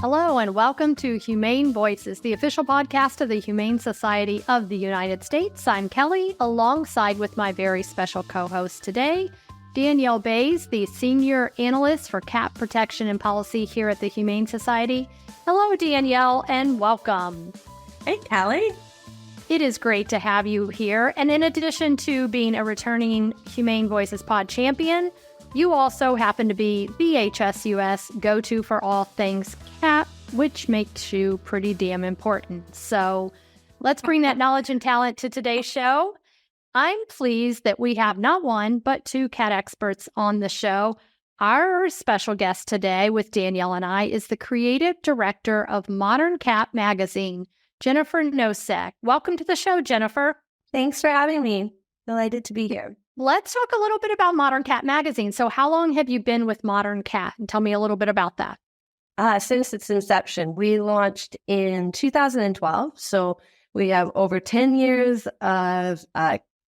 Hello and welcome to Humane Voices, the official podcast of the Humane Society of the United States. I'm Kelly, alongside with my very special co-host today, Danielle Bays, the Senior Analyst for Cat Protection and Policy here at the Humane Society. Hello, Danielle, and welcome. Hey, Kelly. It is great to have you here. And in addition to being a returning Humane Voices Pod champion, you also happen to be the HSUS go-to for all things cat, which makes you pretty damn important. So let's bring that knowledge and talent to today's show. I'm pleased that we have not one, but two cat experts on the show. Our special guest today with Danielle and I is the creative director of Modern Cat Magazine, Jennifer Nosek. Welcome to the show, Jennifer. Thanks for having me. Delighted to be here. Let's talk a little bit about Modern Cat Magazine. So how long have you been with Modern Cat? And tell me a little bit about that. Since its inception, we launched in 2012. So we have over 10 years of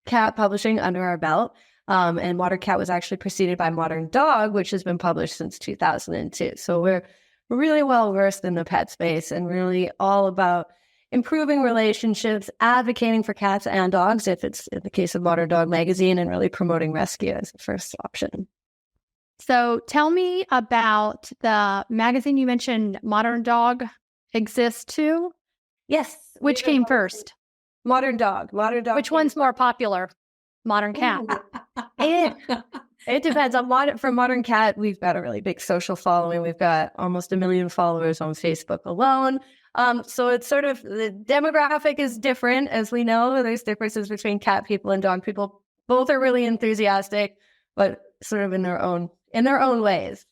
cat publishing under our belt. And Modern Cat was actually preceded by Modern Dog, which has been published since 2002. So we're really well versed in the pet space and really all about improving relationships, advocating for cats and dogs, if it's in the case of Modern Dog Magazine, and really promoting rescue as the first option. So tell me about the magazine. You mentioned Modern Dog exists too? Yes. Which came first? Modern Dog. Which one's more popular? Modern Cat. It depends. For Modern Cat, we've got a really big social following. We've got almost 1 million followers on Facebook alone. So it's sort of, the demographic is different, as we know. There's differences between cat people and dog people. Both are really enthusiastic, but sort of in their own ways.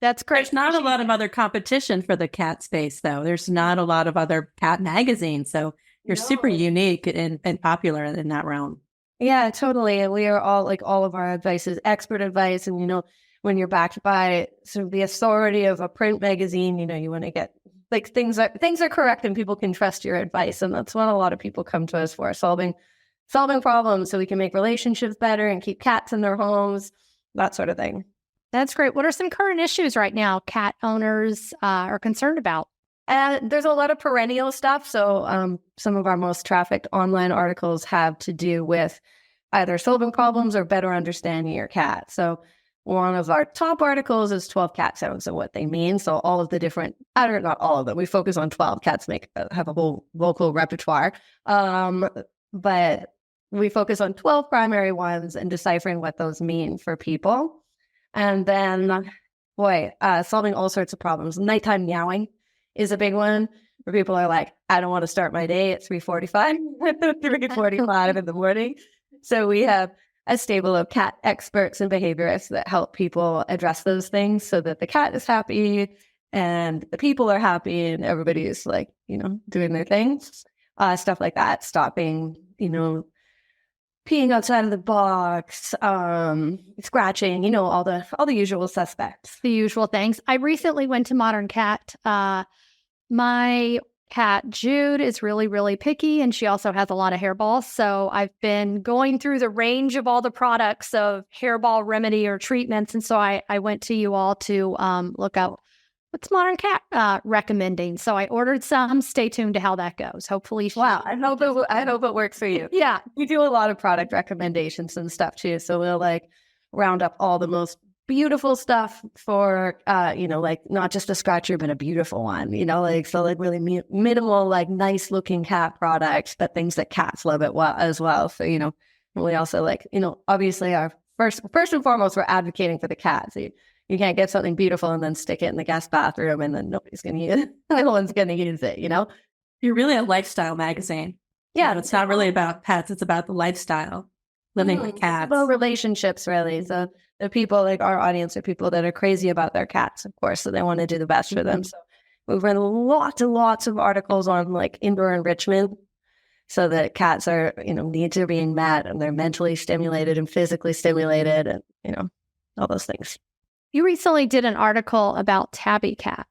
That's great. There's not a lot of other competition for the cat space, though. There's not a lot of other cat magazines. So you're super unique and popular in that realm. Yeah, totally. And we are all of our advice is expert advice. And, when you're backed by sort of the authority of a print magazine, you want to get things are correct and people can trust your advice. And that's what a lot of people come to us for, solving problems so we can make relationships better and keep cats in their homes, that sort of thing. That's great. What are some current issues right now cat owners are concerned about? There's a lot of perennial stuff. So some of our most trafficked online articles have to do with either solving problems or better understanding your cat. So one of our top articles is 12 cat sounds and what they mean. So all of the different, not all of them, we focus on 12. Cats have a whole vocal repertoire. But we focus on 12 primary ones and deciphering what those mean for people. And then, solving all sorts of problems. Nighttime meowing is a big one where people are like, I don't want to start my day at 3:45, 3:45 in the morning. So we have a stable of cat experts and behaviorists that help people address those things so that the cat is happy and the people are happy and everybody is doing their things. Stuff like that, stopping, peeing outside of the box, scratching, all the usual suspects. The usual things. I recently went to Modern Cat. My cat Jude is really, really picky, and she also has a lot of hairballs. So I've been going through the range of all the products of hairball remedy or treatments. And so I went to you all to look up what's Modern Cat recommending. So I ordered some. Stay tuned to how that goes. Hopefully. Wow. I hope it works for you. Yeah. We do a lot of product recommendations and stuff too. So we'll round up all the most beautiful stuff for, not just a scratcher, but a beautiful one, really minimal, nice looking cat products, but things that cats love as well. So, we also obviously our first and foremost, we're advocating for the cats. So you can't get something beautiful and then stick it in the guest bathroom and then nobody's going to use it. No one's going to use it, You're really a lifestyle magazine. Yeah. It's not really about pets. It's about the lifestyle, living with cats. Well, relationships, really. So the people, our audience, are people that are crazy about their cats, of course, so they want to do the best for them. So we've written lots and lots of articles on indoor enrichment so that cats are, needs are being met and they're mentally stimulated and physically stimulated and, all those things. You recently did an article about tabby cats.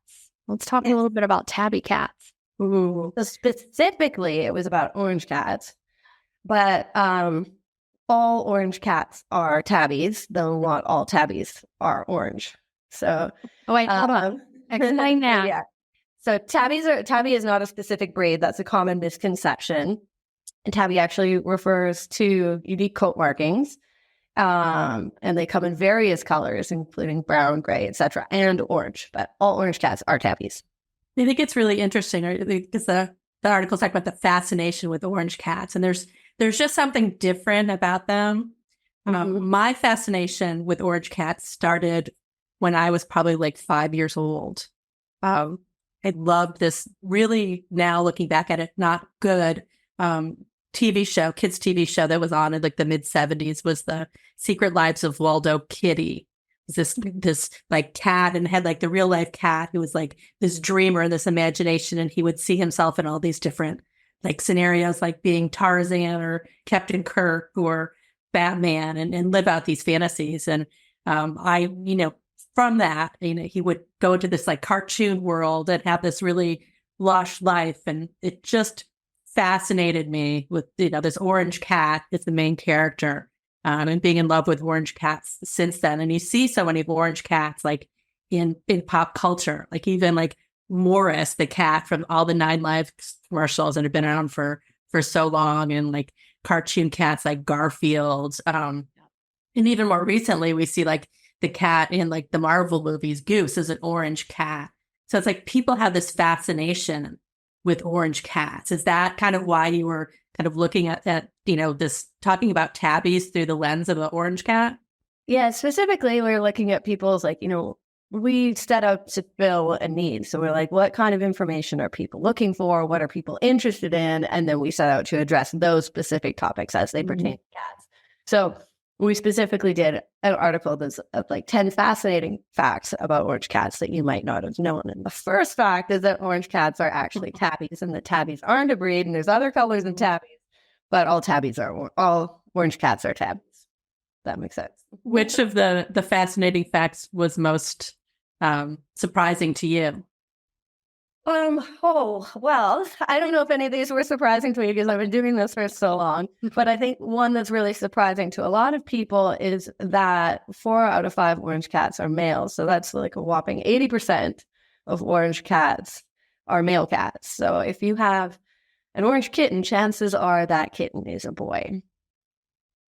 Let's talk a little bit about tabby cats. Ooh. So specifically, it was about orange cats, but all orange cats are tabbies, though not all tabbies are orange. So, hold on. Explain that. Yeah. So Tabby is not a specific breed. That's a common misconception. And Tabby actually refers to unique coat markings. And they come in various colors, including brown, gray, etc., and orange. But all orange cats are Tabbies. I think it's really interesting because the articles talk about the fascination with orange cats, and there's just something different about them. My fascination with orange cats started when I was probably like 5 years old. I loved this really, now looking back at it, not good kids TV show that was on in like the mid 70s was the Secret Lives of Waldo Kitty. This like cat, and had like the real life cat who was like this dreamer, this imagination, and he would see himself in all these different like scenarios, like being Tarzan or Captain Kirk or Batman, and live out these fantasies. And from that, he would go into this like cartoon world and have this really lush life, and it just fascinated me with this orange cat is the main character. And being in love with orange cats since then. And you see so many orange cats like in pop culture, like even like Morris, the cat from all the 9 Lives commercials that have been around for so long, and like cartoon cats like Garfield. And even more recently, we see like the cat in like the Marvel movies. Goose is an orange cat. So it's like people have this fascination with orange cats. Is that kind of why you were kind of looking at this, talking about tabbies through the lens of an orange cat? Yeah, specifically, we're looking at people's we set out to fill a need. So we're like, what kind of information are people looking for? What are people interested in? And then we set out to address those specific topics as they pertain to cats. So we specifically did an article that's of like 10 fascinating facts about orange cats that you might not have known. And the first fact is that orange cats are actually tabbies, and that tabbies aren't a breed, and there's other colors of tabbies, but all orange cats are tabbies. That makes sense. Which of the fascinating facts was most surprising to you? Well, I don't know if any of these were surprising to me because I've been doing this for so long, but I think one that's really surprising to a lot of people is that 4 out of 5 orange cats are males. So that's like a whopping 80% of orange cats are male cats. So if you have an orange kitten, chances are that kitten is a boy.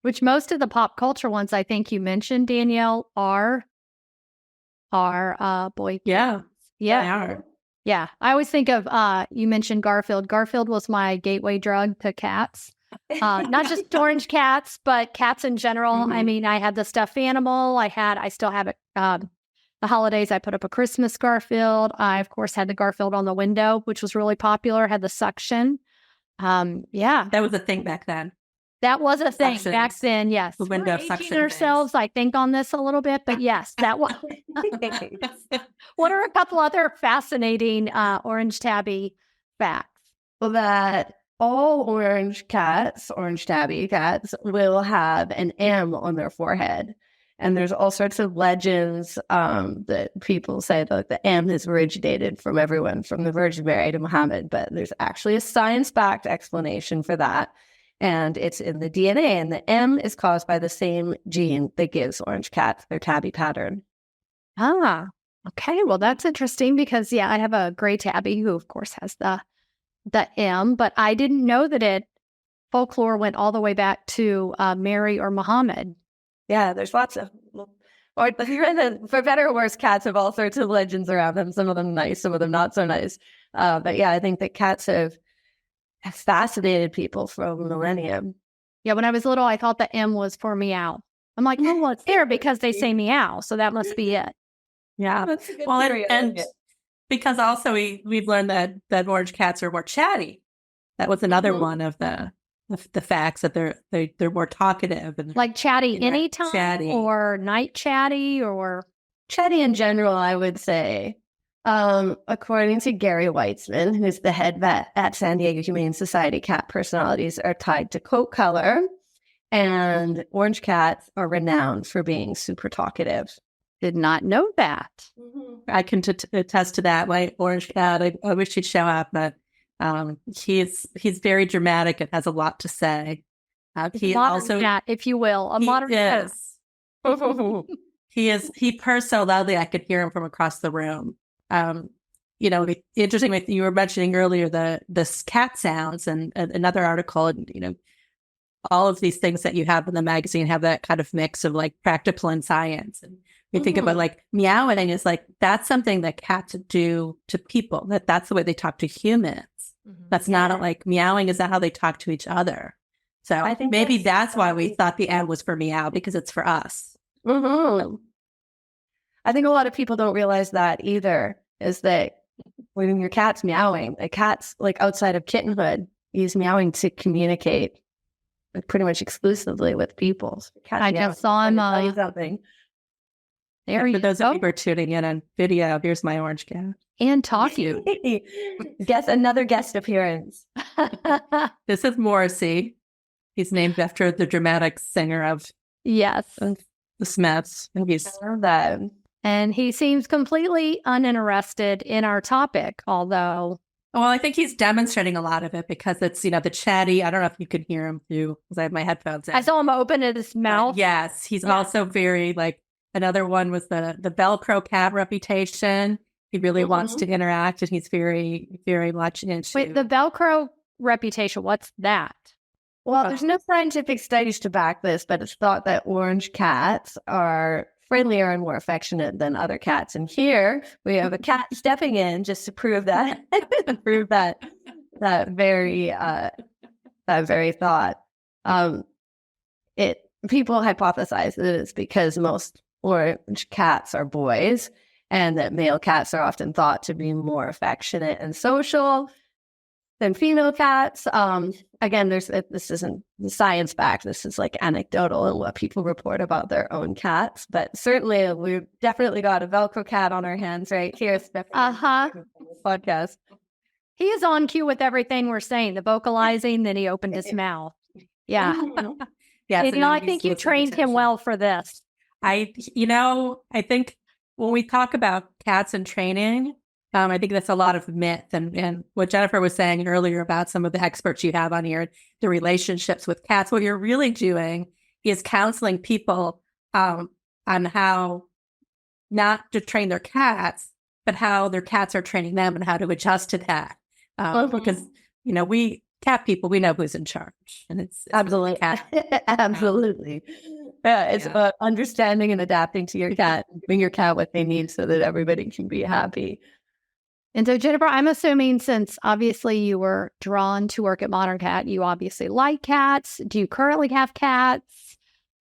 Which most of the pop culture ones I think you mentioned, Danielle, are boy. Yeah. Yeah. They are. Yeah. I always think of, you mentioned Garfield. Garfield was my gateway drug to cats. Not just orange cats, but cats in general. I mean, I had the stuffed animal. I still have it. The holidays, I put up a Christmas Garfield. I, of course, had the Garfield on the window, which was really popular. Had the suction. Yeah. That was a thing back then. That was a thing Suctions. back then, yes. The window We're suction aging ourselves, I think, on this a little bit, but yes, that was. What are a couple other fascinating orange tabby facts? Well, that all orange tabby cats, will have an M on their forehead. And there's all sorts of legends that people say that the M has originated from everyone from the Virgin Mary to Muhammad, but there's actually a science-backed explanation for that. And it's in the DNA, and the M is caused by the same gene that gives orange cats their tabby pattern. Ah, okay. Well, that's interesting because, yeah, I have a gray tabby who, of course, has the M, but I didn't know that folklore went all the way back to Mary or Muhammad. Yeah, there's lots of, for better or worse, cats have all sorts of legends around them. Some of them nice, some of them not so nice. But yeah, I think that cats have fascinated people for a millennium. Yeah, when I was little, I thought the M was for meow. I'm like, oh, well, it's there because they say meow, so that must be it. Yeah. That's a good Well, theory. and because also we've learned that orange cats are more chatty. That was another one of the facts, that they're more talkative and like chatty anytime, chatty. or night chatty, or chatty in general, I would say. According to Gary Weitzman, who's the head vet at San Diego Humane Society, cat personalities are tied to coat color, and orange cats are renowned for being super talkative. Did not know that. I can attest to that. My orange cat, I wish he'd show up, but he's very dramatic and has a lot to say. He also cat, if you will, a modern cat. He purrs so loudly I could hear him from across the room. interesting. You were mentioning earlier the cat sounds, and another article, and all of these things that you have in the magazine have that kind of mix of like practical and science. And we think about like meowing is like, that's something that cats do to people, that's the way they talk to humans. That's not like meowing is not how they talk to each other. So I think maybe that's why we thought the ad was for meow, because it's for us. I think a lot of people don't realize that either, is that when your cat's meowing, a cat's like outside of kittenhood, he's meowing to communicate pretty much exclusively with people. So I just saw him. Tell you something. There for those of you who are tuning in on video, here's my orange cat. And talking. Another guest appearance. This is Morrissey. He's named after the dramatic singer of the Smiths. And I love that. And he seems completely uninterested in our topic, although... Well, I think he's demonstrating a lot of it because it's, the chatty. I don't know if you could hear him through, because I have my headphones in. I saw him open his mouth. Yes. He's also very like, another one was the Velcro cat reputation. He really wants to interact, and he's very, very much into... Wait, the Velcro reputation, what's that? Well, there's no scientific studies to back this, but it's thought that orange cats are friendlier and more affectionate than other cats. And here we have a cat stepping in just to prove that, that very thought. People hypothesize that it's because most orange cats are boys, and that male cats are often thought to be more affectionate and social than female cats. Again, this isn't the science back. This is like anecdotal and what people report about their own cats. But certainly, we've definitely got a Velcro cat on our hands right here. Podcast. He is on cue with everything we're saying. The vocalizing, then he opened his mouth. Yeah. I think you trained him well for this. I think when we talk about cats and training, I think that's a lot of myth, and what Jennifer was saying earlier about some of the experts you have on here, the relationships with cats. What you're really doing is counseling people on how not to train their cats, but how their cats are training them and how to adjust to that. Because we cat people, we know who's in charge, and it's absolutely cat. Absolutely. Yeah, it's about understanding and adapting to your cat, giving your cat what they need so that everybody can be happy. And so, Jennifer, I'm assuming, since obviously you were drawn to work at Modern Cat, you obviously like cats. Do you currently have cats?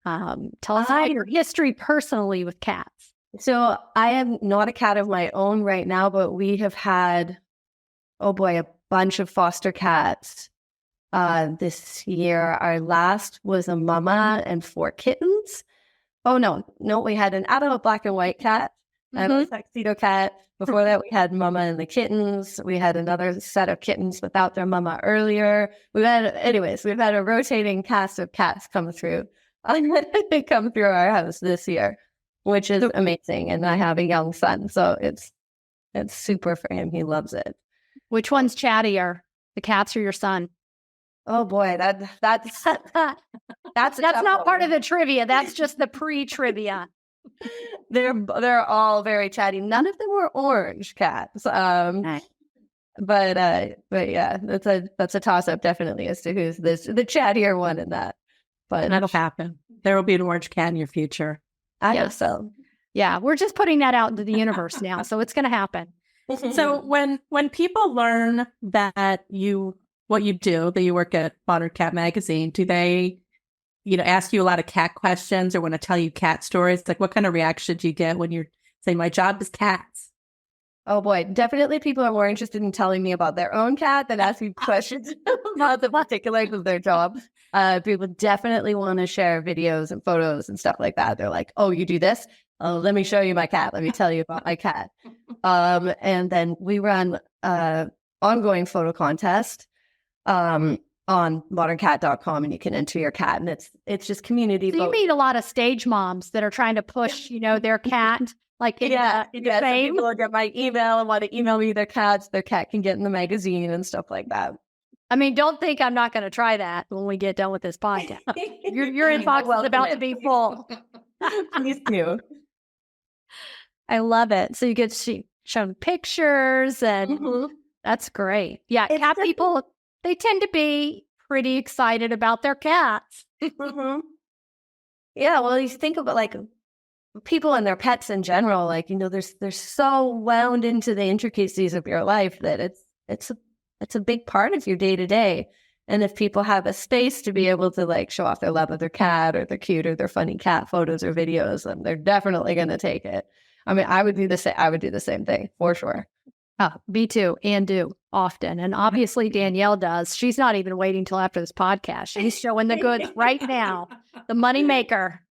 Tell us about your history personally with cats. So I am not a cat of my own right now, but we have had, a bunch of foster cats this year. Our last was a mama and 4 kittens. Oh, no, we had an adult black and white cat and a tuxedo cat. Before that, we had mama and the kittens. We had another set of kittens without their mama earlier. We've had a rotating cast of cats come through our house this year, which is amazing. And I have a young son, so it's super for him. He loves it. Which one's chattier, the cats or your son? Oh boy, that's not part of the trivia. That's just the pre-trivia. They're all very chatty. None of them were orange cats. But yeah, that's a toss up definitely as to who's the chattier one in that. But that'll happen. There will be an orange cat in your future. I hope so. Yeah, we're just putting that out into the universe now, so it's going to happen. So when people learn that what you do, that you work at Modern Cat Magazine, do they ask you a lot of cat questions or want to tell you cat stories? Like, what kind of reaction do you get when you're saying, my job is cats? Oh boy, definitely people are more interested in telling me about their own cat than asking questions about the particulars of their job. People definitely want to share videos and photos and stuff like that. They're like, oh, you do this? Oh, let me show you my cat. Let me tell you about my cat. And then we run ongoing photo contest on moderncat.com, and you can enter your cat, and it's just community. So you meet a lot of stage moms that are trying to push, their cat. Fame. People will get my email and want to email me their cats. Their cat can get in the magazine and stuff like that. I mean, don't think I'm not going to try that when we get done with this podcast. Your inbox is about to be full. Please do. I love it. So you get to shown pictures, and that's great. Yeah, cat people, they tend to be pretty excited about their cats. Yeah, well, you think about like people and their pets in general, like, they're so wound into the intricacies of your life that it's a big part of your day to day. And if people have a space to be able to like show off their love of their cat or their cute or their funny cat photos or videos, then they're definitely going to take it. I mean, I would do the same thing for sure. Me too, and do often. And obviously Danielle does. She's not even waiting till after this podcast. She's showing the goods right now. The money maker.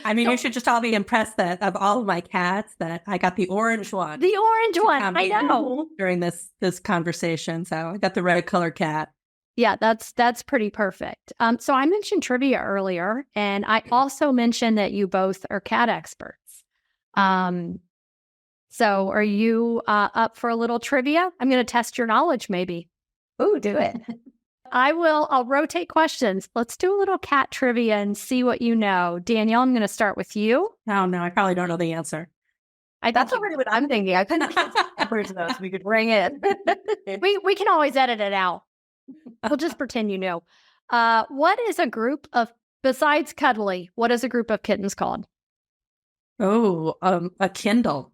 I mean, you should just all be impressed that of all of my cats that I got the orange one. The orange one, I know. During this conversation. So I got the red color cat. Yeah, that's pretty perfect. So I mentioned trivia earlier, and I also mentioned that you both are cat experts. So are you up for a little trivia? I'm going to test your knowledge, maybe. Ooh, do it. I'll rotate questions. Let's do a little cat trivia and see what you know. Danielle, I'm going to start with you. Oh, no, I probably don't know the answer. That's already what I'm thinking. I couldn't efforts of those we could bring in. We can always edit it out. We'll just pretend you know. What is a group of, besides cuddly, what is a group of kittens called? Oh, a Kindle.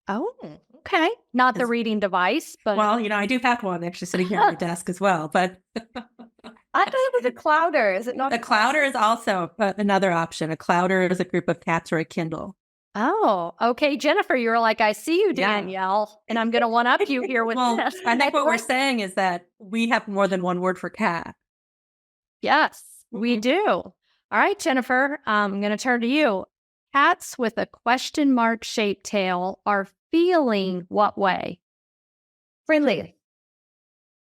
Oh, okay. Not the reading device, but... Well, I do have one actually sitting here on my desk as well, but... I thought it was a clouder. Is it not? A clouder is also another option. A clouder is a group of cats or a Kindle. Oh, okay. Jennifer, you're like, I see you, Danielle, and I'm going to one-up you here with this. I think what we're saying is that we have more than one word for cat. Yes, we do. All right, Jennifer, I'm going to turn to you. Cats with a question mark shaped tail are feeling what way? Friendly.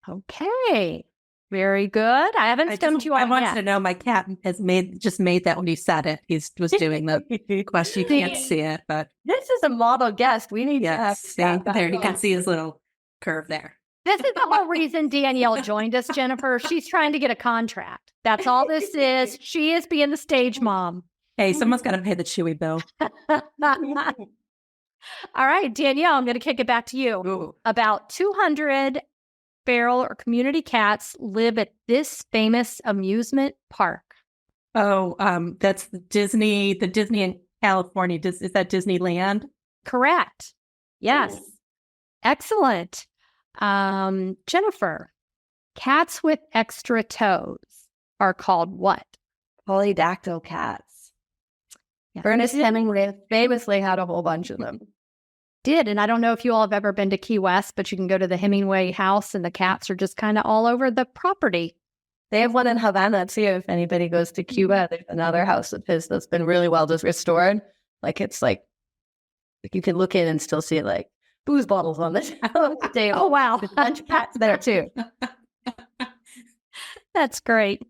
Okay. Very good. I haven't stumped you on I wanted yet. to know my cat has made that when he said it. He was doing the question. You can't see it, but this is a model guest. We need to have there. You can see his little curve there. This is the whole reason Danielle joined us, Jennifer. She's trying to get a contract. That's all this is. She is being the stage mom. Hey, someone's got to pay the Chewy bill. All right, Danielle, I'm going to kick it back to you. Ooh. About 200 feral or community cats live at this famous amusement park. Oh, that's the Disney in California. Is that Disneyland? Correct. Yes. Ooh. Excellent. Jennifer, cats with extra toes are called what? Polydactyl cats. Yeah. Ernest Hemingway famously had a whole bunch of them. Did, and I don't know if you all have ever been to Key West, but you can go to the Hemingway house and the cats are just kind of all over the property. They have one in Havana too. If anybody goes to Cuba, there's another house of his that's been really well just restored. Like it's like you can look in and still see like booze bottles on the table. Oh wow, there's a bunch of cats there too. That's great.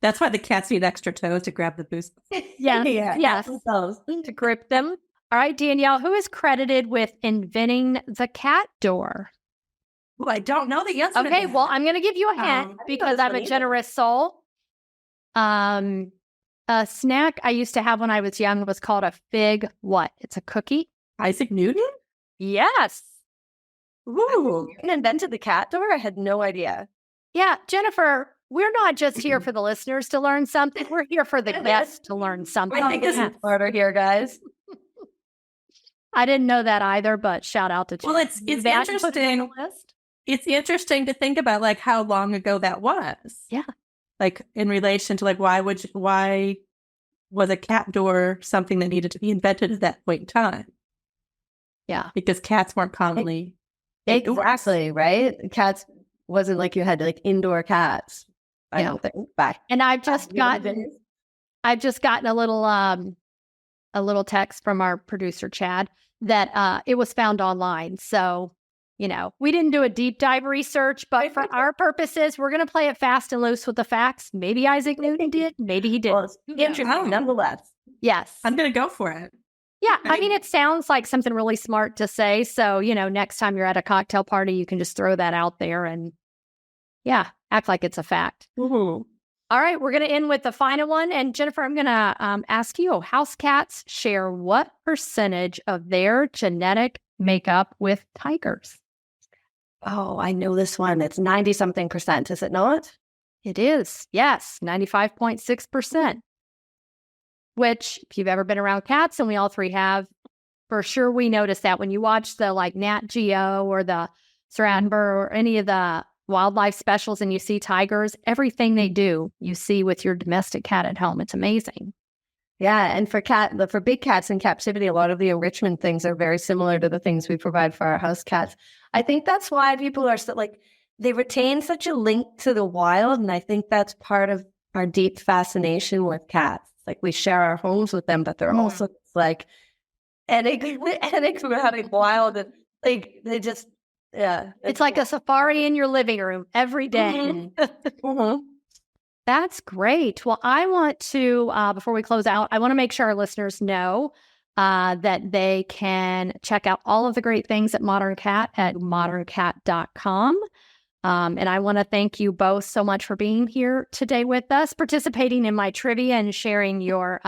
That's why the cats need extra toes to grab the booze. Yes, to grip them. All right, Danielle, who is credited with inventing the cat door? Well, I don't know the answer. Okay, well, I'm going to give you a hint because I'm a generous soul. A snack I used to have when I was young was called a fig what? It's a cookie. Isaac Newton? Yes. Ooh. You invented the cat door? I had no idea. Yeah, Jennifer, we're not just here for the listeners to learn something. We're here for the guests to learn something. I think this is smarter here, guys. I didn't know that either, but shout out to Well, it's interesting. It's interesting to think about like how long ago that was. Yeah. Like in relation to like why was a cat door something that needed to be invented at that point in time? Yeah. Because cats weren't commonly exactly, right? Cats wasn't like you had like indoor cats. I don't think back. And I've just gotten a little text from our producer Chad that it was found online. So, we didn't do a deep dive research, but for our purposes, we're going to play it fast and loose with the facts. Maybe Isaac Newton did, maybe he didn't. Well, interesting, nonetheless. Yes. I'm going to go for it. Yeah. I mean, it sounds like something really smart to say. So, next time you're at a cocktail party, you can just throw that out there and act like it's a fact. Ooh. All right, we're going to end with the final one. And Jennifer, I'm going to ask you, house cats share what percentage of their genetic makeup with tigers? Oh, I know this one. It's 90-something%, is it not? It is, yes, 95.6%. Which, if you've ever been around cats, and we all three have, for sure we notice that when you watch the like Nat Geo or the Saranber or any of the wildlife specials and you see tigers, everything they do, you see with your domestic cat at home. It's amazing. Yeah, and for big cats in captivity, a lot of the enrichment things are very similar to the things we provide for our house cats. I think that's why people are so like, they retain such a link to the wild, and I think that's part of our deep fascination with cats. Like we share our homes with them, but they're also like enigmatic, wild, and like they just it's like a safari in your living room every day. That's great. Well, I want to, before we close out, I want to make sure our listeners know that they can check out all of the great things at Modern Cat at moderncat.com. And I want to thank you both so much for being here today with us, participating in my trivia and sharing your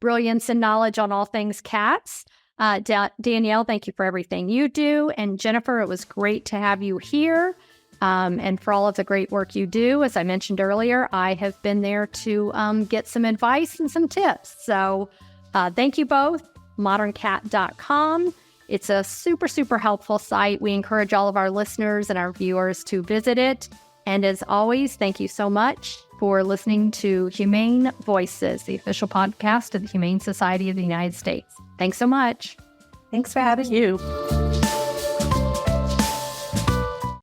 brilliance and knowledge on all things cats. Danielle, thank you for everything you do. And Jennifer, it was great to have you here. And for all of the great work you do. As I mentioned earlier, I have been there to get some advice and some tips. So thank you both. moderncat.com. It's a super, super helpful site. We encourage all of our listeners and our viewers to visit it. And as always, thank you so much for listening to Humane Voices, the official podcast of the Humane Society of the United States. Thanks so much. Thanks for having you.